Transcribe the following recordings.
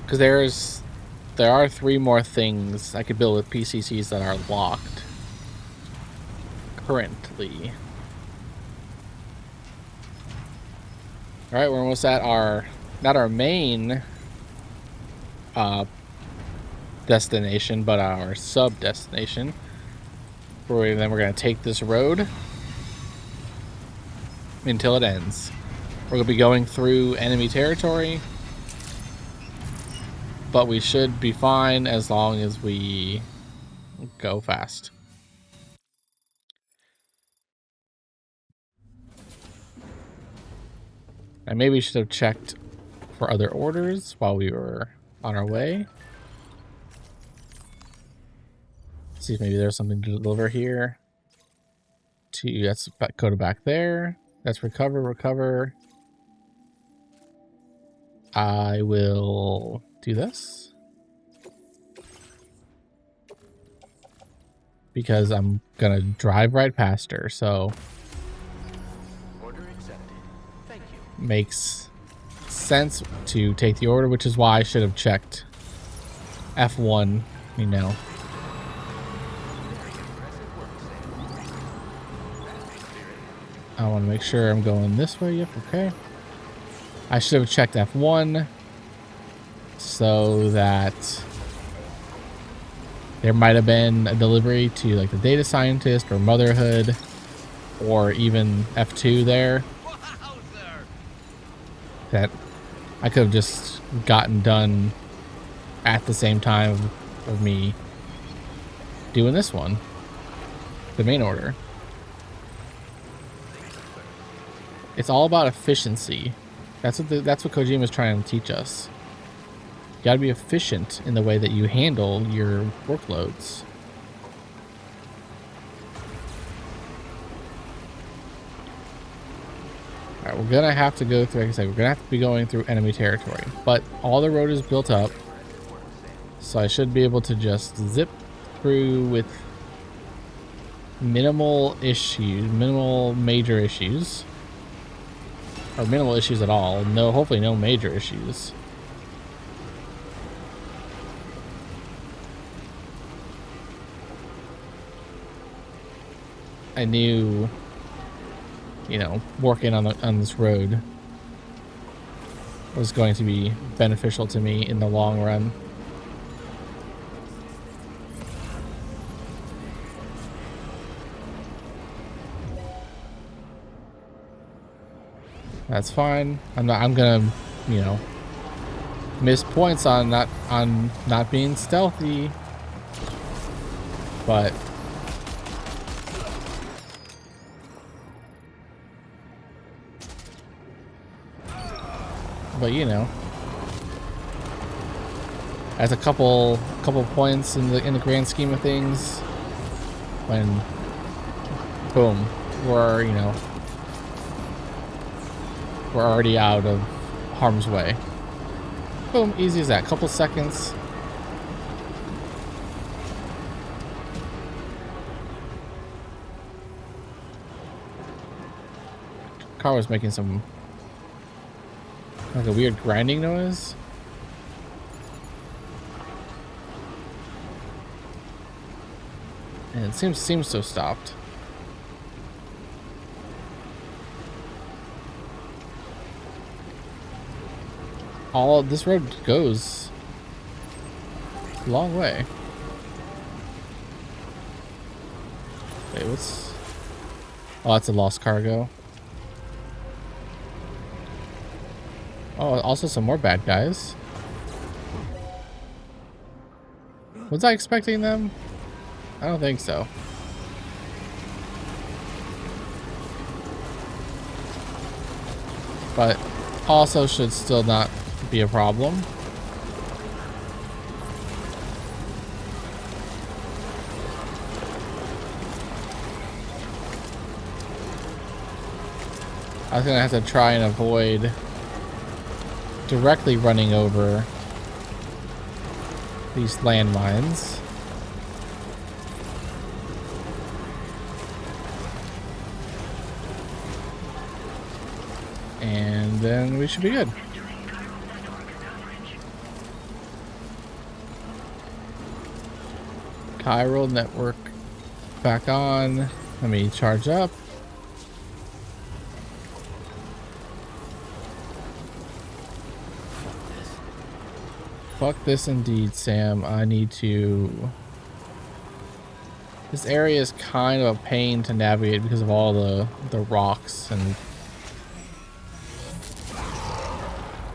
Because there are 3 more things I could build with PCCs that are locked currently. All right, we're almost at our, not our main destination, but our sub destination. Then we're gonna take this road until it ends. We're gonna be going through enemy territory, but we should be fine as long as we go fast. I maybe should have checked for other orders while we were on our way. See if maybe there's something to deliver here. That's coded back there. That's recover. I will do this because I'm gonna drive right past her, so Order accepted. Thank you. Makes sense to take the order, which is why I should have checked F1, you know. I want to make sure I'm going this way. Yep, okay. I should have checked F1 so that there might have been a delivery to like the data scientist or motherhood or even F2 there that I could have just gotten done at the same time of me doing this one, the main order. It's all about efficiency. That's what Kojima is trying to teach us. You gotta be efficient in the way that you handle your workloads. Alright, we're gonna have to go through, like I said, we're gonna have to be going through enemy territory. But all the road is built up, so I should be able to just zip through with minimal major issues. Or minimal issues at all. Hopefully no major issues. I knew, you know, working on this road was going to be beneficial to me in the long run. That's fine. I'm gonna, you know, miss points on not being stealthy. But you know, as a couple points in the grand scheme of things, when boom, we're, you know, we're already out of harm's way. Boom, easy as that. Couple seconds. Car was making some like a weird grinding noise. And it seems to have stopped. All this road goes a long way. Wait, what's... Oh, that's a lost cargo. Oh, also some more bad guys. Was I expecting them? I don't think so. But also should still not be a problem. I was gonna have to try and avoid directly running over these landmines. And then we should be good. Chiral network back on. Let me charge up. Fuck this indeed, Sam. I need to... This area is kind of a pain to navigate because of all the rocks and...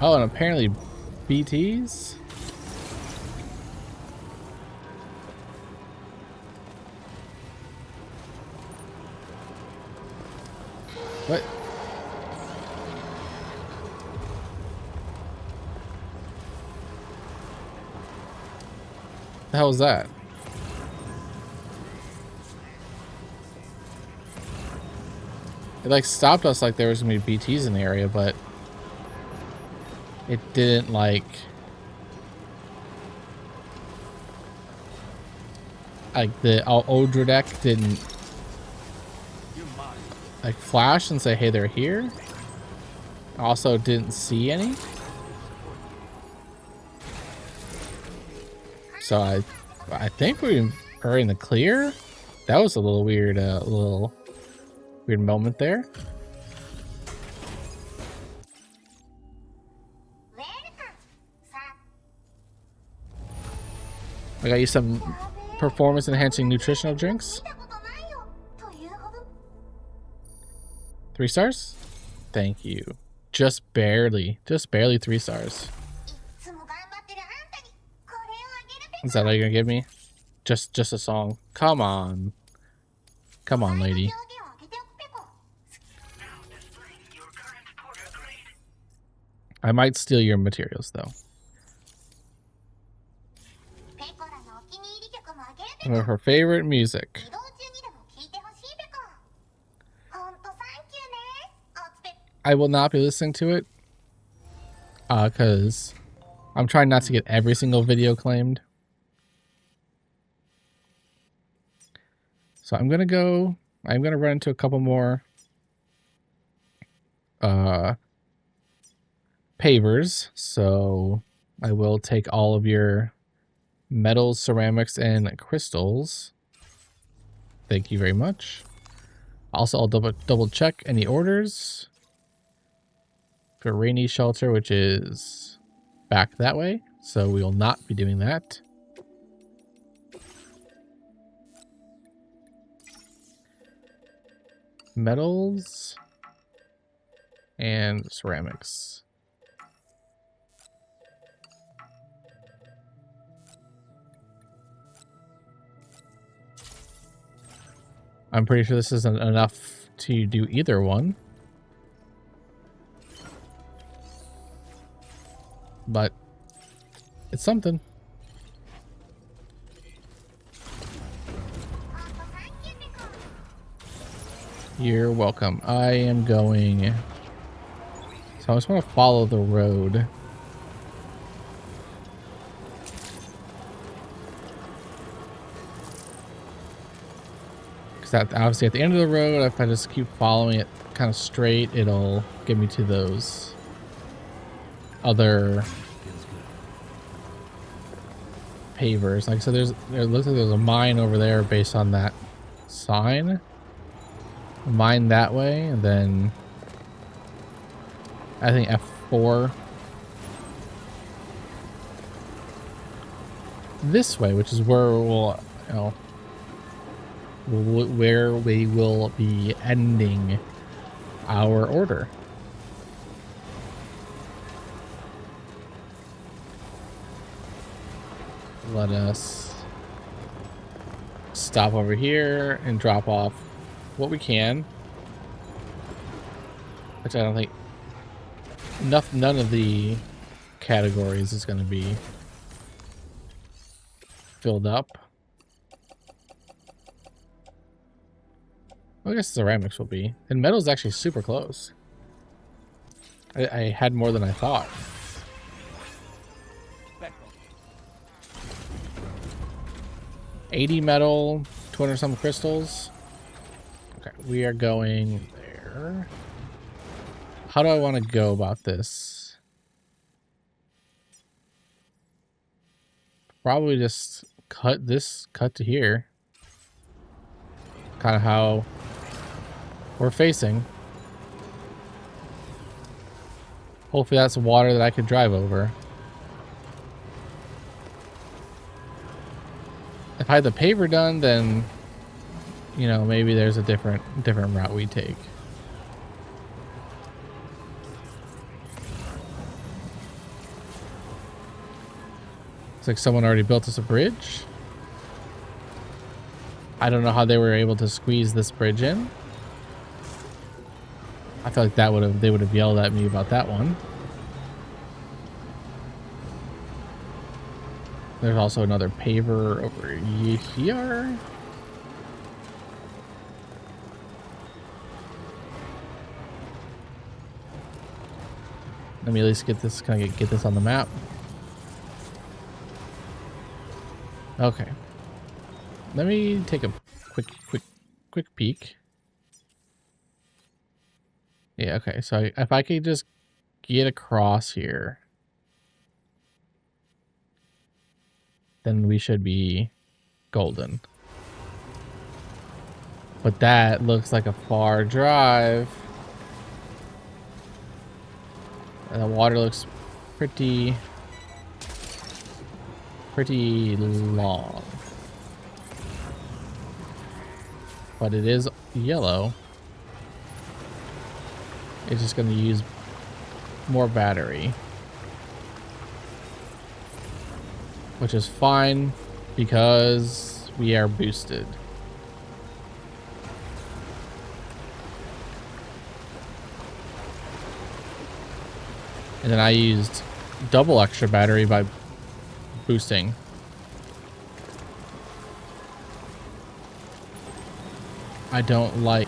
Oh, and apparently BTs? What? The hell is that? It like stopped us like there was gonna be BTs in the area, but it didn't like the Odra deck didn't like flash and say, hey, they're here. Also didn't see any. So I think we are in the clear. That was a little weird, weird moment there. I got you some performance enhancing nutritional drinks. 3 stars? Thank you. Just barely 3 stars. Is that all you're gonna give me? Just a song. Come on. Come on, lady. I might steal your materials though. One of her favorite music. I will not be listening to it because I'm trying not to get every single video claimed. So I'm gonna run into a couple more pavers. So I will take all of your metals, ceramics, and crystals. Thank you very much. Also, I'll double check any orders for Rainy Shelter, which is back that way. So we will not be doing that. Metals and ceramics. I'm pretty sure this isn't enough to do either one. But it's something. You're welcome. I am going... So I just want to follow the road. Because that obviously at the end of the road, if I just keep following it kind of straight, it'll get me to those other pavers. Like I said, it looks like there's a mine over there based on that sign. A mine that way, and then I think F4 this way, which is where we'll, you know, where we will be ending our order. Let us stop over here and drop off what we can, which I don't think none of the categories is going to be filled up. Well, I guess ceramics will be, and metal's actually super close. I had more than I thought. $80 metal, 200 some crystals. Okay, we are going there. How do I want to go about this? Probably just cut to here. Kind of how we're facing. Hopefully that's water that I could drive over. If I had the paver done, then, you know, maybe there's a different route we take. Looks like someone already built us a bridge. I don't know how they were able to squeeze this bridge in. I feel like they would have yelled at me about that one. There's also another paver over here. Let me at least get this, get this on the map. Okay. Let me take a quick peek. Yeah, okay. So if I could just get across here, then we should be golden. But that looks like a far drive. And the water looks pretty long. But it is yellow. It's just going to use more battery. Which is fine because we are boosted. And then I used double extra battery by boosting. I don't like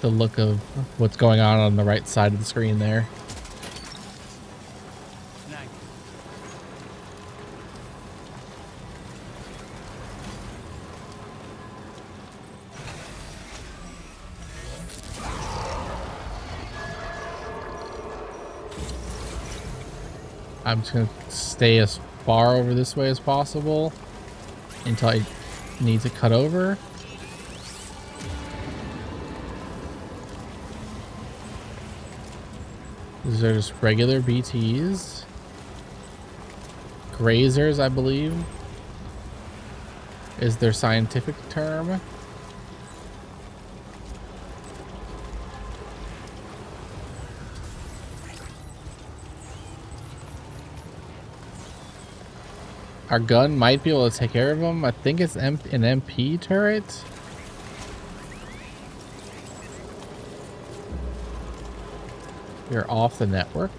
the look of what's going on the right side of the screen there. I'm just going to stay as far over this way as possible until I need to cut over. These are just regular BTs. Grazers, I believe, is their scientific term. Our gun might be able to take care of them. I think it's an MP turret. We're off the network.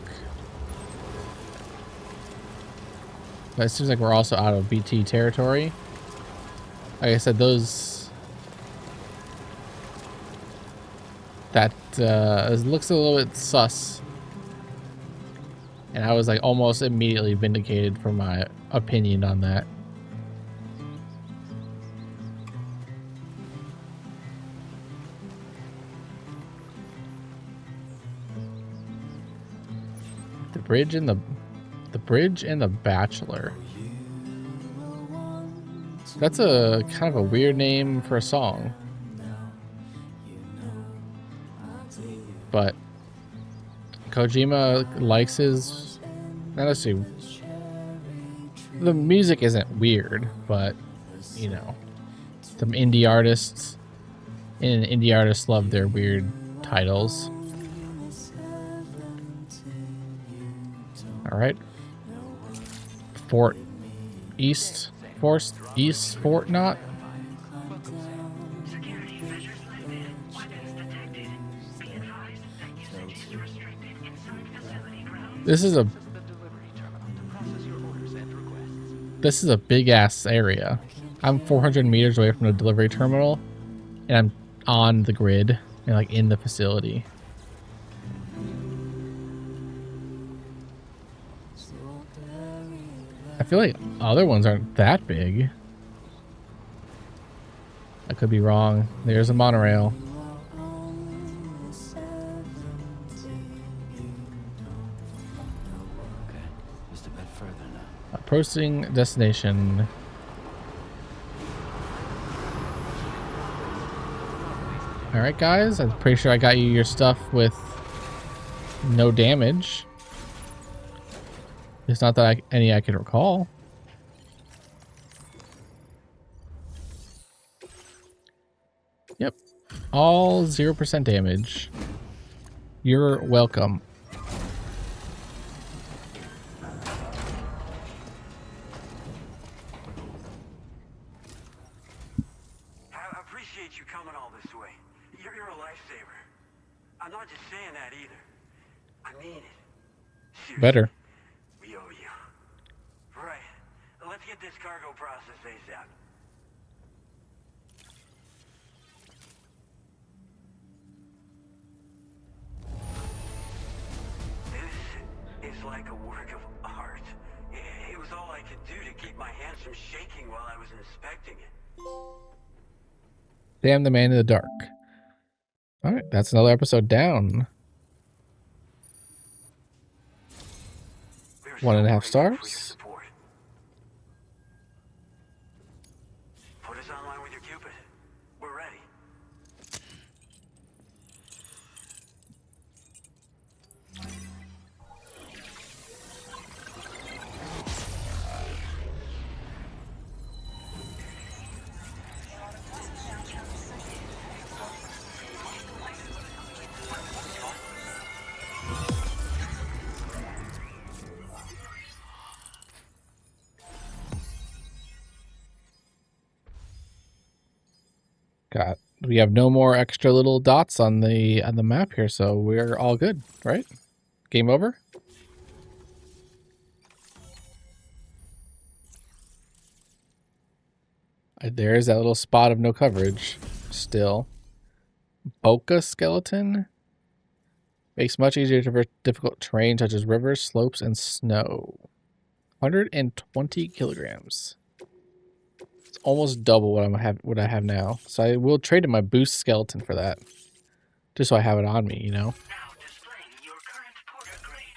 But it seems like we're also out of BT territory. Like I said, those... That looks a little bit sus. And I was like almost immediately vindicated for my opinion on that. The bridge and the Bachelor. That's a kind of a weird name for a song. But Kojima likes his, not necessarily, the music isn't weird, but you know, some indie artists love their weird titles. All right, Fort East Not. This is a big ass area. I'm 400 meters away from the delivery terminal, and I'm on the grid and like in the facility. I feel like other ones aren't that big. I could be wrong. There's a monorail. Approaching destination. Alright, guys. I'm pretty sure I got you your stuff with no damage. It's not that any I can recall. Yep. All 0% damage. You're welcome. I appreciate you coming all this way. You're a lifesaver. I'm not just saying that either. I mean it. Seriously, Better. we owe you. Right. Let's get this cargo process ASAP. This is like a work of art. It was all I could do to keep my hands from shaking while I was inspecting it. Damn the man in the dark. Alright, that's another episode down. 1.5 stars. Put us online with your Cupid. We're ready. We have no more extra little dots on the map here, so we're all good, right? Game over? There's that little spot of no coverage still. Boca skeleton makes much easier to traverse difficult terrain such as rivers, slopes, and snow. 120 kilograms. It's almost double what I have now. So I will trade in my boost skeleton for that. Just so I have it on me, you know? Now displaying your current porter grade.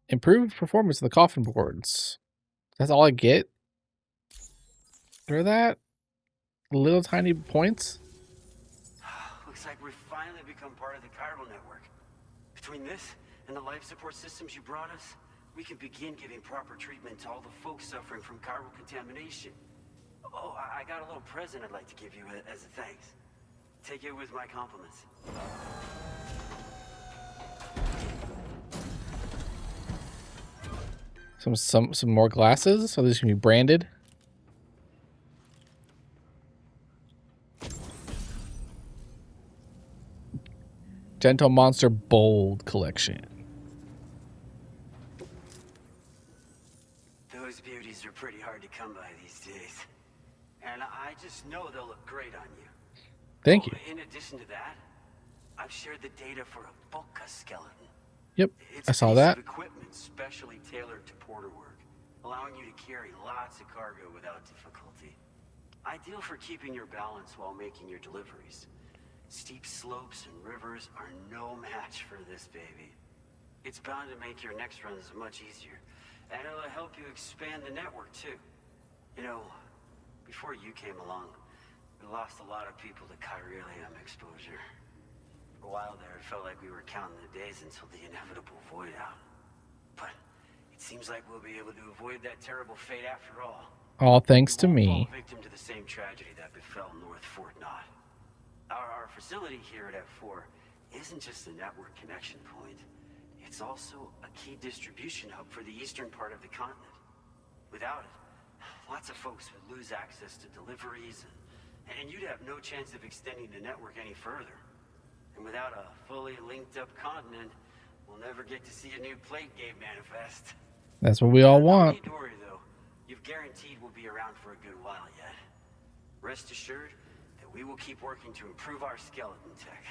Improved performance of the coffin boards. That's all I get for that? Little tiny points? Looks like we've finally become part of the chiral network. Between this and the life support systems you brought us, we can begin giving proper treatment to all the folks suffering from chiral contamination. Oh, I got a little present I'd like to give you as a thanks. Take it with my compliments. Some more glasses, so these can be branded. Gentle Monster Bold Collection. Those beauties are pretty hard to come by these days. And I just know they'll look great on you. Thank you. In addition to that, I've shared the data for a Boca skeleton. Yep, It's I saw a piece that. of equipment specially tailored to porter work, allowing you to carry lots of cargo without difficulty. Ideal for keeping your balance while making your deliveries. Steep slopes and rivers are no match for this baby. It's bound to make your next runs much easier, and it'll help you expand the network too. You know, before you came along, we lost a lot of people to chiralium exposure. For a while there, it felt like we were counting the days until the inevitable void out. But it seems like we'll be able to avoid that terrible fate after all. All thanks to We won't me. fall victim to the same tragedy that befell North Fort Knot. Our facility here at F4 isn't just a network connection point. It's also a key distribution hub for the eastern part of the continent. Without it, lots of folks would lose access to deliveries, and you'd have no chance of extending the network any further. And without a fully linked up continent, we'll never get to see a new plague game manifest. That's what we all want. Don't need to worry, though. You've guaranteed we'll be around for a good while yet. Rest assured that we will keep working to improve our skeleton tech.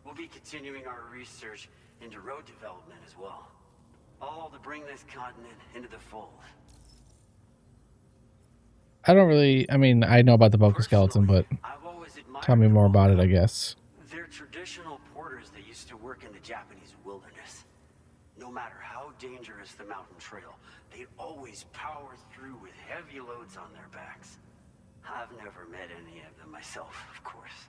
We'll be continuing our research into road development as well. All to bring this continent into the fold. I mean, I know about the Boca skeleton, but I've always admired tell me the more about it, Boca. I guess. They're traditional porters that used to work in the Japanese wilderness. No matter how dangerous the mountain trail, they'd always power through with heavy loads on their backs. I've never met any of them myself, of course.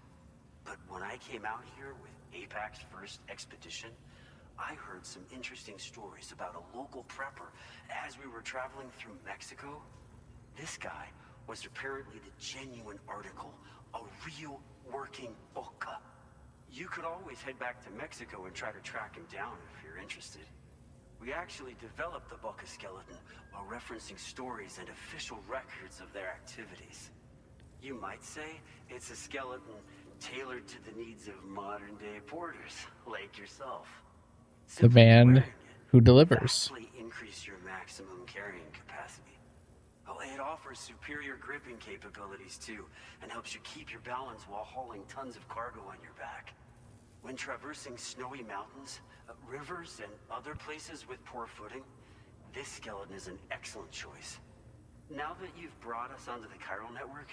But when I came out here with APAC's first expedition, I heard some interesting stories about a local prepper as we were traveling through Mexico. This guy was apparently the genuine article, a real working boca. You could always head back to Mexico and try to track him down if you're interested. We actually developed the boca skeleton while referencing stories and official records of their activities. You might say it's a skeleton tailored to the needs of modern-day porters like yourself. The man who delivers. Vastly increase your maximum carrying capacity. Oh, it offers superior gripping capabilities too, and helps you keep your balance while hauling tons of cargo on your back. When traversing snowy mountains, rivers, and other places with poor footing, this skeleton is an excellent choice. Now that you've brought us onto the chiral network,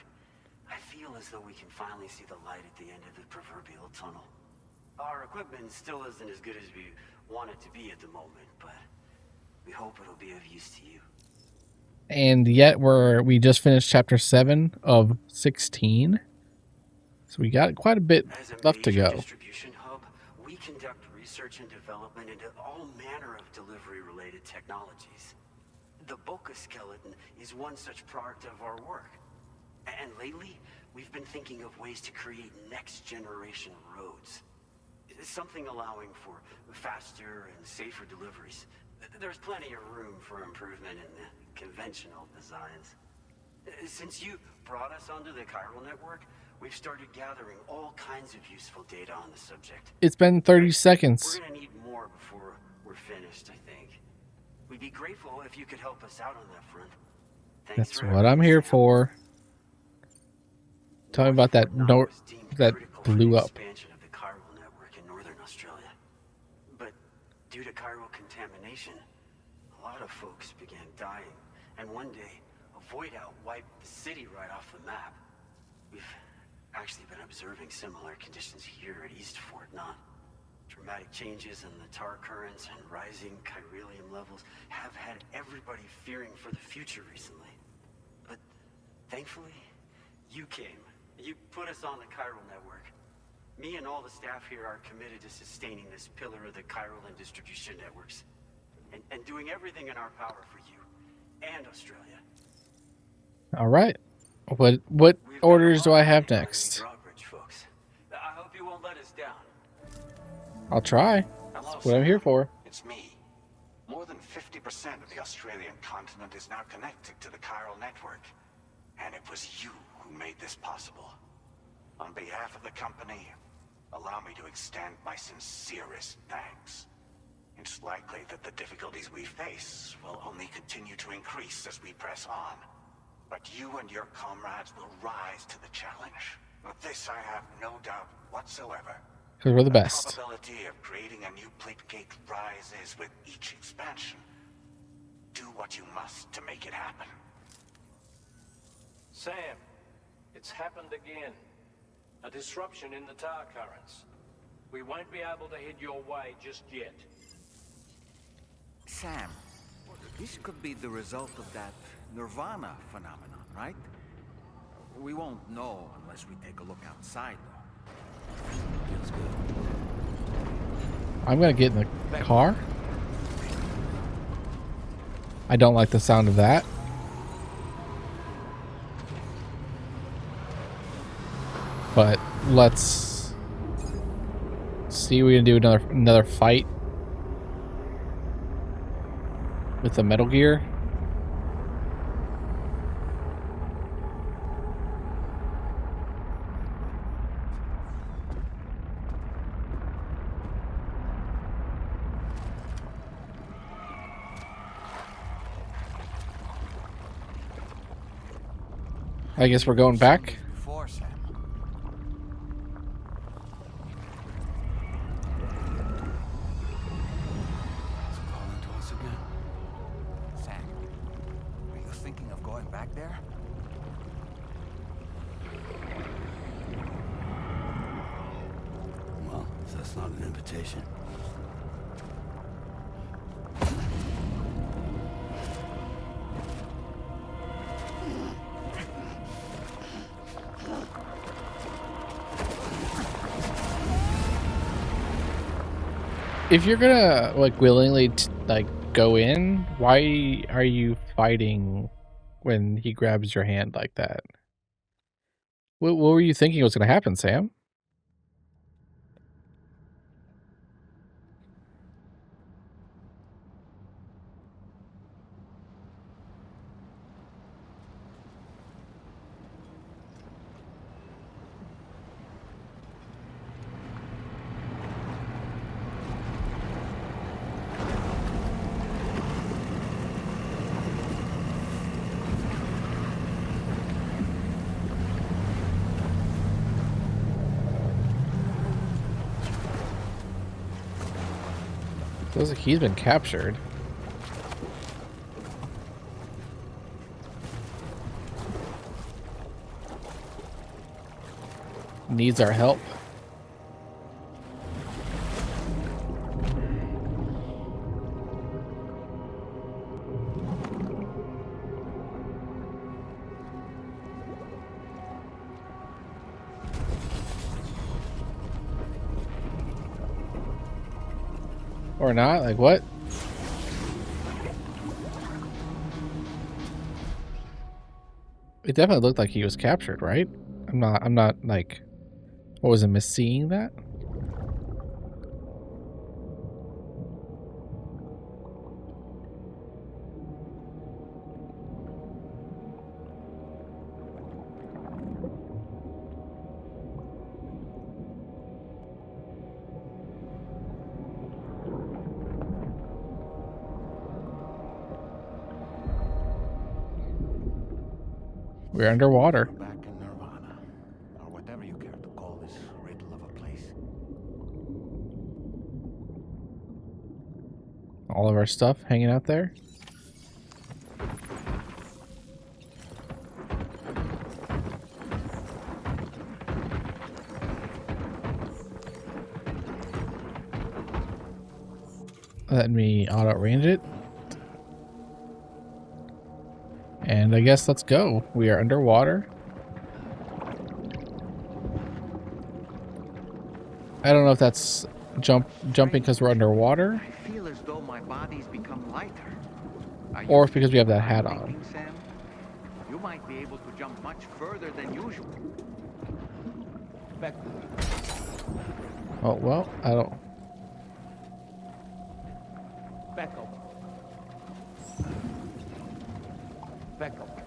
I feel as though we can finally see the light at the end of the proverbial tunnel. Our equipment still isn't as good as we want it to be at the moment, but we hope it'll be of use to you. And yet we just finished chapter 7 of 16. So we got quite a bit left to go. As a major distribution hub, we conduct research and development into all manner of delivery-related technologies. The boca skeleton is one such product of our work. And lately, we've been thinking of ways to create next-generation roads. Something allowing for faster and safer deliveries. There's plenty of room for improvement in the conventional designs. Since you brought us onto the chiral network, we've started gathering all kinds of useful data on the subject. It's been 30 seconds. We're gonna need more before we're finished, I think. We'd be grateful if you could help us out on that front. Thanks. That's for what I'm everything, here Sam. for. Tell me about that Fort Knox note was deemed that critical for blew the up. expansion of the chiral network in northern Australia. But due to chiral contamination, a lot of folks began dying, and one day, a void out wiped the city right off the map. We've actually been observing similar conditions here at East Fort Knox. Dramatic changes in the tar currents and rising chiralium levels have had everybody fearing for the future recently. But thankfully, you came. You put us on the chiral network. Me and all the staff here are committed to sustaining this pillar of the chiral and distribution networks. And doing everything in our power for you and Australia. All right. What We've got orders a do lot I of have money next? drawbridge, folks. I hope you won't let us down. I'll try. Hello, That's what I'm here for. It's me. More than 50% of the Australian continent is now connected to the chiral network. And it was you who made this possible. On behalf of the company, allow me to extend my sincerest thanks. It's likely that the difficulties we face will only continue to increase as we press on. But you and your comrades will rise to the challenge. Of this I have no doubt whatsoever. Because we're the best. The probability of creating a new plate gate rises with each expansion. Do what you must to make it happen. Sam, it's happened again. A disruption in the tar currents. We won't be able to head your way just yet. Sam, this could be the result of that Nirvana phenomenon, right? We won't know unless we take a look outside, though. Feels good. I'm going to get in the car. I don't like the sound of that. But let's see. We're gonna do another fight with the Metal Gear. I guess we're going back. Before, Sam. Calling to us again. Sam, are you thinking of going back there? Well, if that's not an invitation. if you're gonna like willingly like go in, why are you fighting when he grabs your hand like that? What were you thinking was gonna happen, Sam? Feels like he's been captured. Needs our help. Or not? Like what? It definitely looked like he was captured, right? I'm not like, what was I misseeing that? We're underwater. Back in Nirvana, or whatever you care to call this riddle of a place. All of our stuff hanging out there. Let me auto range it. And I guess let's go. We are underwater. I don't know if that's jumping because we're underwater, I feel as though my body's become lighter. or if because we have that hat on. Thinking, Sam? You might be able to jump much further than usual. Back. Oh well, I don't. Back up. Back up.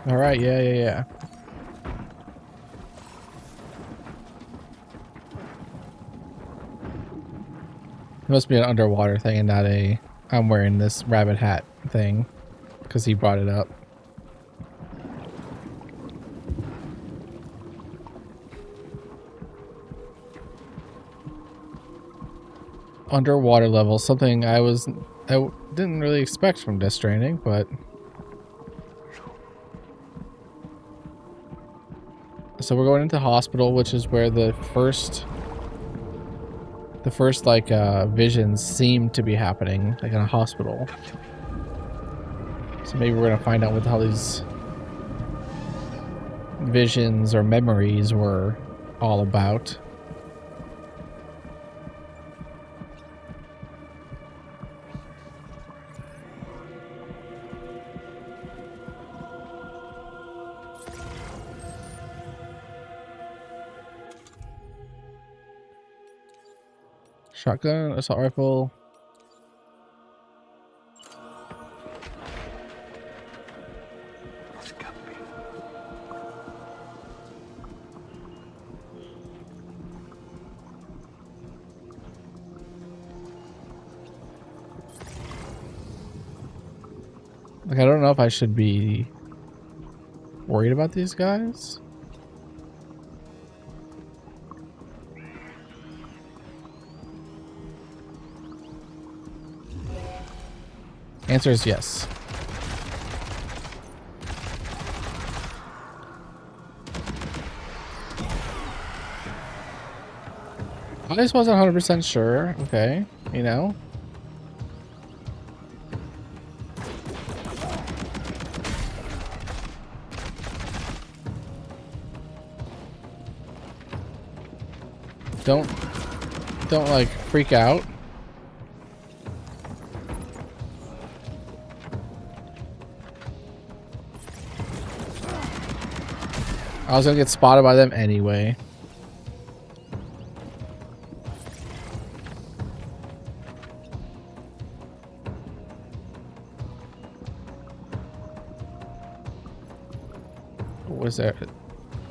All right, yeah. It must be an underwater thing and not a I'm wearing this rabbit hat thing because he brought it up. Underwater level, something I didn't really expect from Death Stranding, but so we're going into hospital, which is where the first like visions seem to be happening, like in a hospital. So maybe we're gonna find out what the hell these visions or memories were all about. Shotgun, assault rifle. Like, I don't know if I should be worried about these guys. Answer is yes. I just wasn't 100% sure. Okay, you know. Don't like freak out. I was gonna get spotted by them anyway. What was that?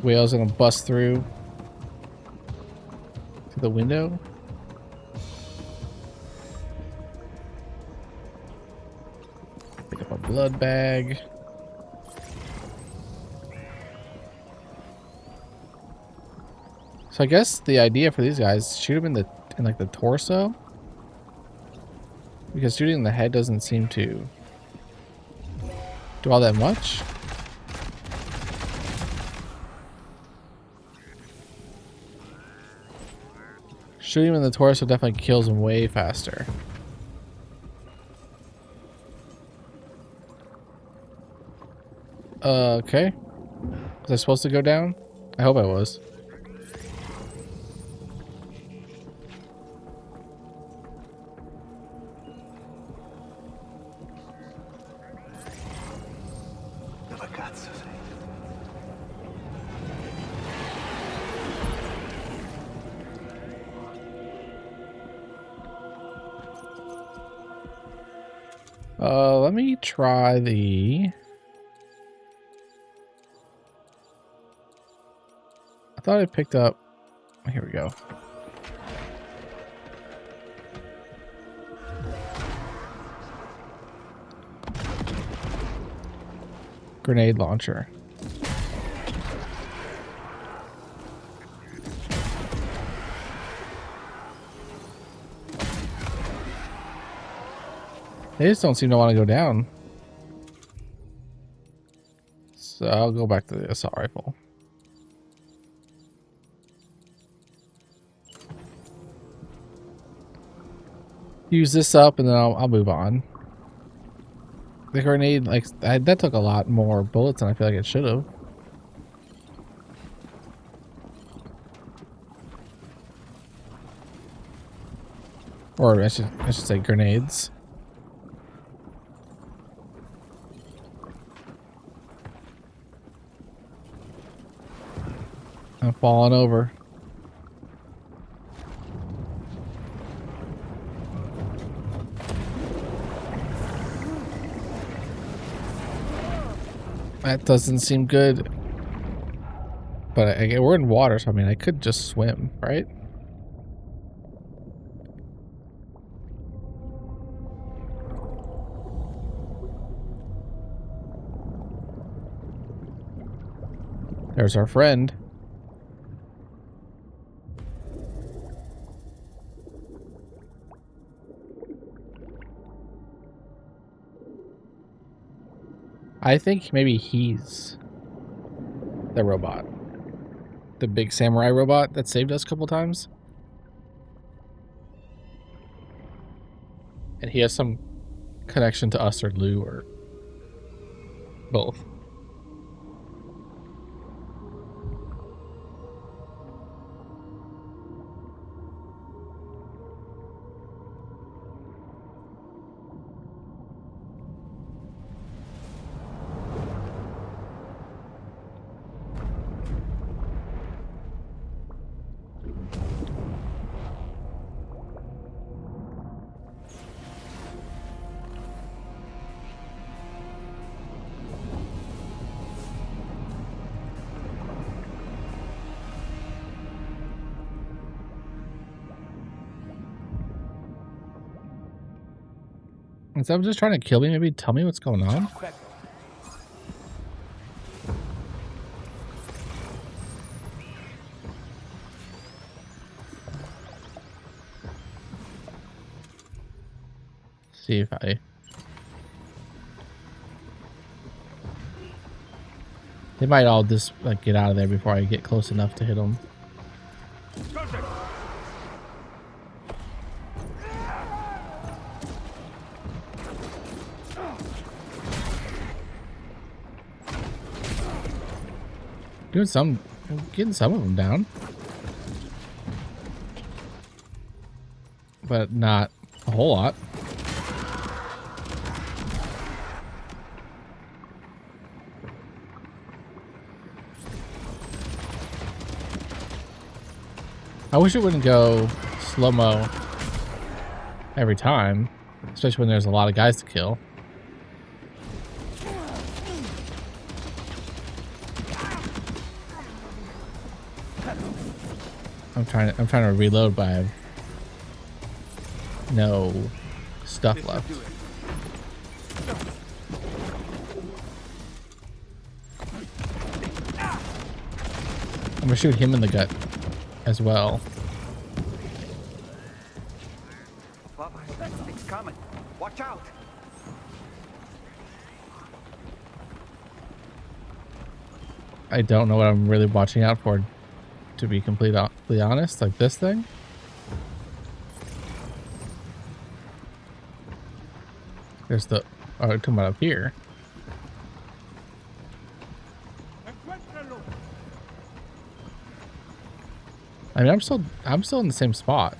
Whales gonna bust through the window. Pick up a blood bag. So I guess the idea for these guys, shoot them in like the torso, because shooting in the head doesn't seem to do all that much. Shooting him in the torso definitely kills him way faster. Okay. Was I supposed to go down? I hope I was. Let me try the... I thought I picked up... Here we go. Grenade launcher. They just don't seem to want to go down. So I'll go back to the assault rifle. Use this up and then I'll move on. The grenade, like, that took a lot more bullets than I feel like it should have. Or I should say grenades. I'm falling over. That doesn't seem good. But we're in water, so I mean, I could just swim, right? There's our friend. I think maybe he's the robot. The big samurai robot that saved us a couple times. And he has some connection to us or Lou or both. Instead of just trying to kill me, maybe tell me what's going on. See if I... They might all just like get out of there before I get close enough to hit them. Getting some of them down, but not a whole lot. I wish it wouldn't go slow-mo every time, especially when there's a lot of guys to kill. I'm trying to reload, but I have no stuff left. I'm gonna shoot him in the gut as well. It's coming. Watch out. I don't know what I'm really watching out for, to be completely honest. Like this thing. There's the I'm talking about up here. I mean, I'm still in the same spot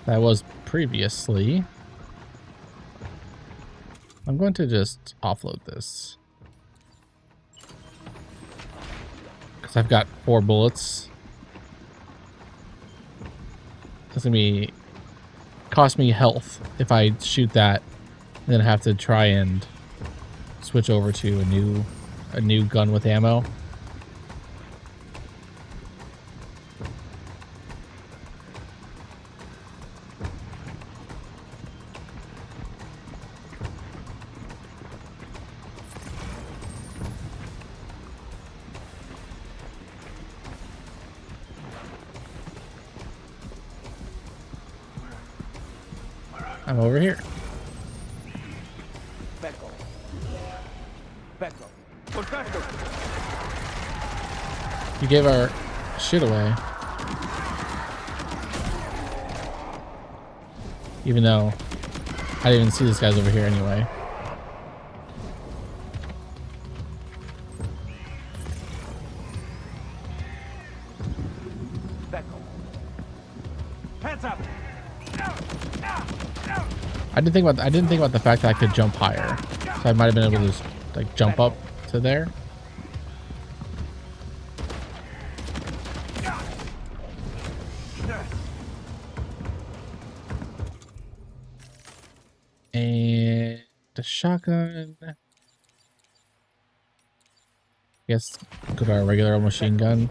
that I was previously. I'm going to just offload this because I've got 4 bullets. It's gonna cost me health if I shoot that, and then have to try and switch over to a new gun with ammo. I'm over here. You gave our shit away. Even though I didn't even see this guy's over here anyway. I didn't think about the fact that I could jump higher, so I might have been able to just like jump up to there. And the shotgun. I guess go to our regular old machine gun.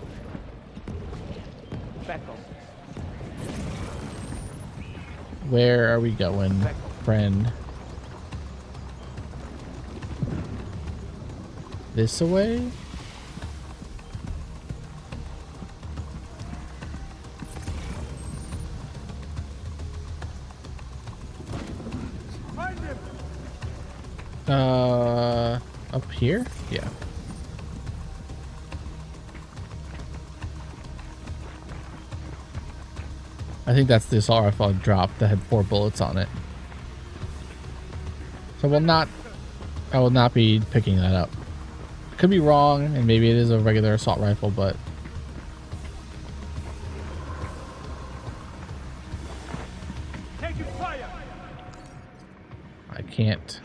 Where are we going, friend? This away? Up here? Yeah. I think that's the assault rifle I dropped that had 4 bullets on it. So I will not be picking that up. Could be wrong, and maybe it is a regular assault rifle, but I can't.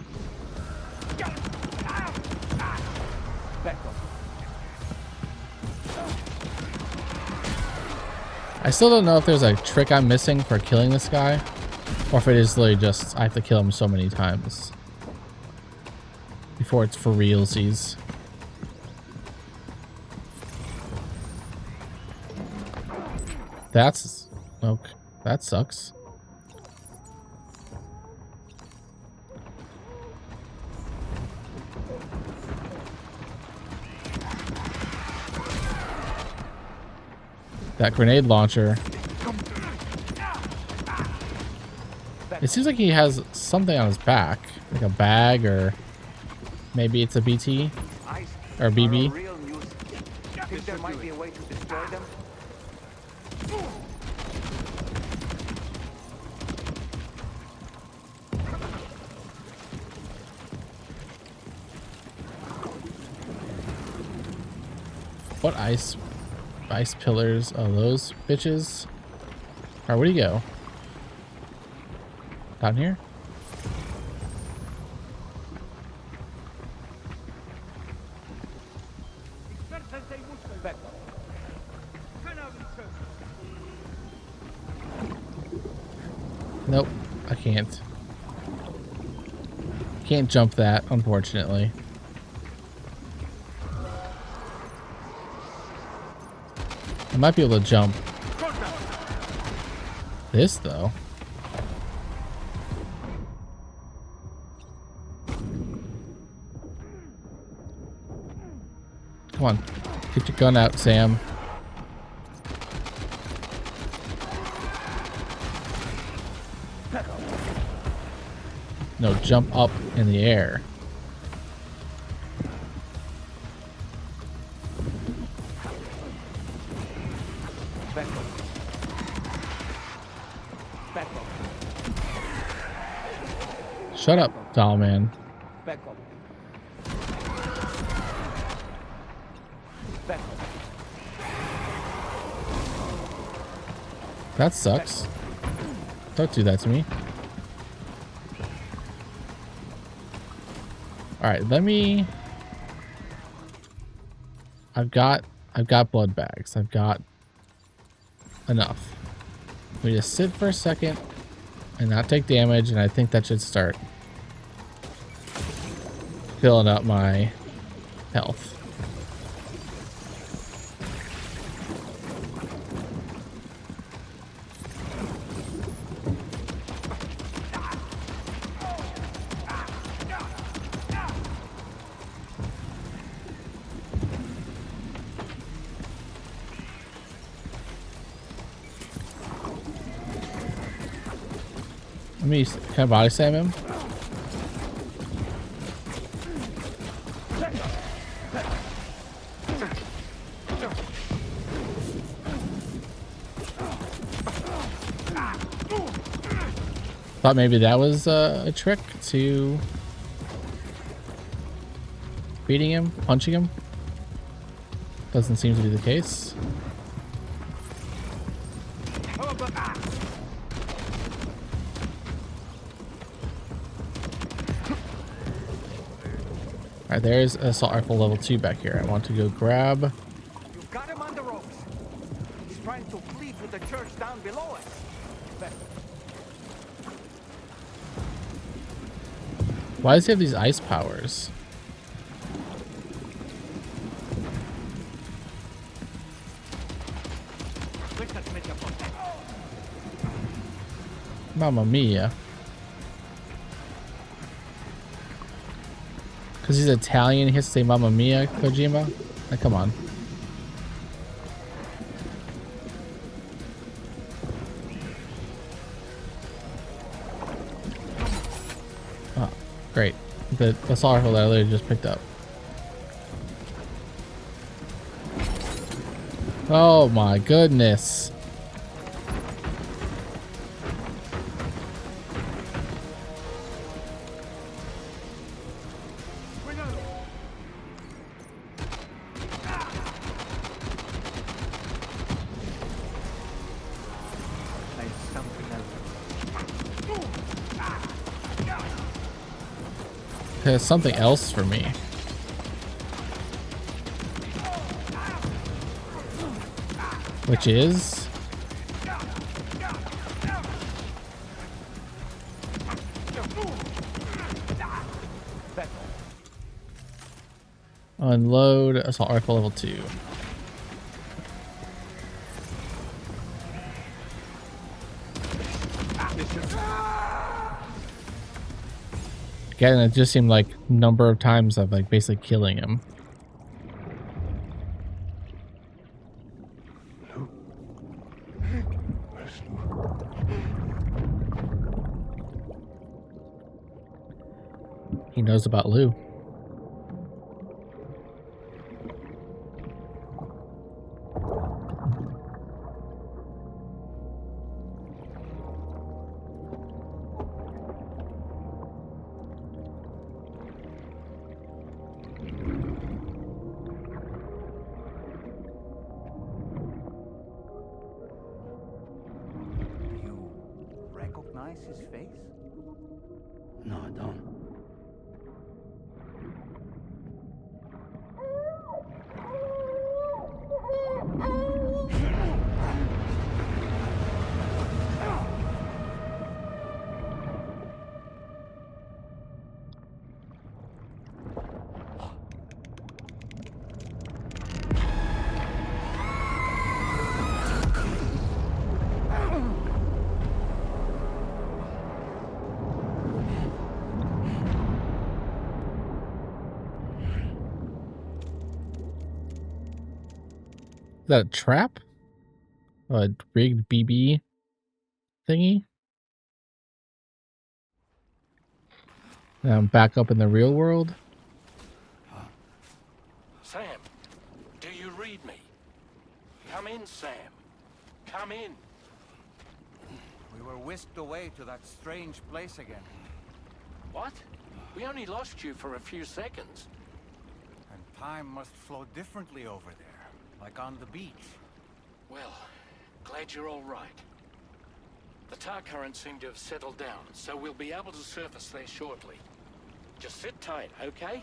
I still don't know if there's a trick I'm missing for killing this guy, or if it is literally just I have to kill him so many times before it's for realsies. That's okay. That sucks. That grenade launcher. It seems like he has something on his back, like a bag, or maybe it's a BT or BB. Think there might be a way to destroy them? What ice pillars are those bitches? Alright, where'd he go? Down here? Nope, I can't. Can't jump that, unfortunately. I might be able to jump this, though. Come on. Get your gun out, Sam. No, jump up in the air. Shut up, doll man. That sucks. Don't do that to me. Alright, let me... I've got blood bags. I've got enough. Let me just sit for a second and not take damage, and I think that should start filling up my health. Can I body slam him? Thought maybe that was a trick to beating him, punching him. Doesn't seem to be the case. Alright, there's assault rifle level 2 back here. I want to go grab. You've got him on the ropes. He's trying to flee to the church down below us. Why does he have these ice powers? Mamma mia. Because he's Italian, he has to say Mamma Mia, Kojima? Like, come on. Oh, great. The assault rifle that I literally just picked up. Oh my goodness. There's something else for me. Which is... unload assault rifle level 2. Again, it just seemed like number of times of like basically killing him. He knows about Lou. His face? No, I don't. that a trap? A rigged BB thingy? Now I'm back up in the real world. Sam, do you read me? Come in, Sam. Come in. We were whisked away to that strange place again. What? We only lost you for a few seconds. And time must flow differently over there, like on the beach. Well, glad you're all right. The tar currents seem to have settled down, so we'll be able to surface there shortly. Just sit tight, okay?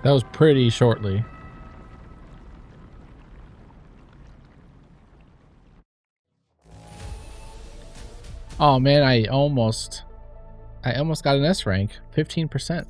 That was pretty shortly. Oh man, I almost got an S rank, 15%.